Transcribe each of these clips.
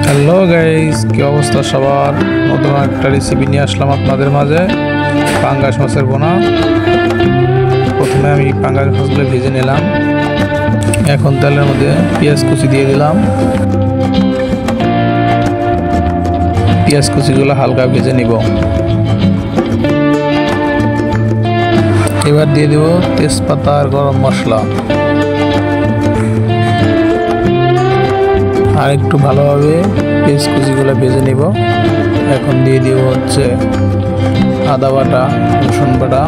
Hello guys, কি অবস্থা সবার? নতুন একটা রেসিপি নিয়ে আসলাম আপনাদের মাঝে। পাঙ্গাস মাছের বোনা। প্রথমে আমি পাঙ্গাস মাছগুলো ভেজে নিলাম। এখন তেলের মধ্যে পেঁয়াজ কুচি দিয়ে দিলাম। পেঁয়াজ কুচিগুলো হালকা ভেজে নিব। এবার দিয়ে দেব তেজপাতা আর গরম মশলা। আর একটু ভালোভাবে পেঁয়াজ কুচিগুলো ভেজে নিব। এখন দিয়ে দিব হচ্ছে আদা বাটা, রসুন বাটা,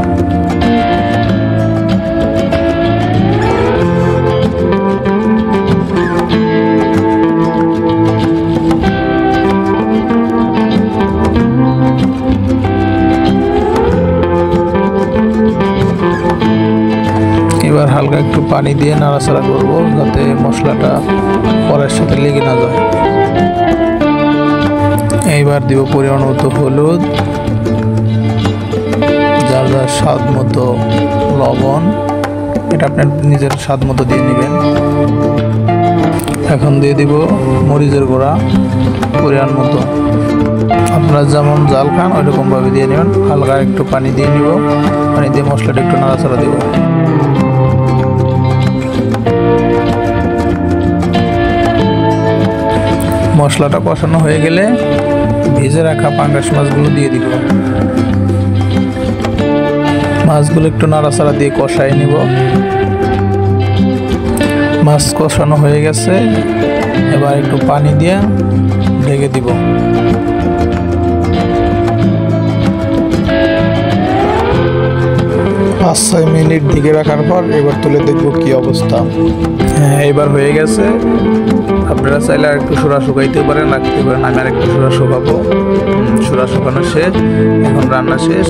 এবার হালকা একটু পানি দিয়ে নাড়াচাড়া করব যাতে মশলাটা পরের সাথে লেগে না যায়। এইবার দিব পরিমাণ মতো হলুদ, যার যার স্বাদ মতো লবণ, এটা আপনার নিজের স্বাদ মতো দিয়ে নেবেন। এখন দিয়ে দিব মরিচের গুঁড়া পরিমাণ মতো, আপনারা যেমন জাল খান ওইরকমভাবে দিয়ে নেবেন। হালকা একটু পানি দিয়ে নিব, পানি দিয়ে মশলাটা একটু নাড়াচাড়া দেব। মশলাটা কষানো হয়ে গেলে ভেজে রাখা পাঙ্গাস মাছগুলো দিয়ে দিব। মাছগুলো একটু নাড়াচাড়া দিয়ে কষাই নিব। মাছ কষানো হয়ে গেছে, এবার একটু পানি দিয়ে ঢেকে দিব। 5-6 মিনিট ঢেকে রাখার পর এবার তুলে দেখবো কি অবস্থা। হ্যাঁ, এবার হয়ে গেছে। আপনারা চাইলে আর একটু সোড়া শুকাইতে পারেন, রাখতে পারেন। আমি আর একটু সোড়া শুকাবো। সোড়া শুকানো শেষ, এখন রান্না শেষ।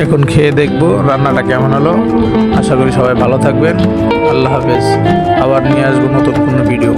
এখন খেয়ে দেখবো রান্নাটা কেমন হলো। আশা করি সবাই ভালো থাকবেন। আল্লাহ হাফেজ। আবার নিয়ে আসবো নতুন কোনো ভিডিও।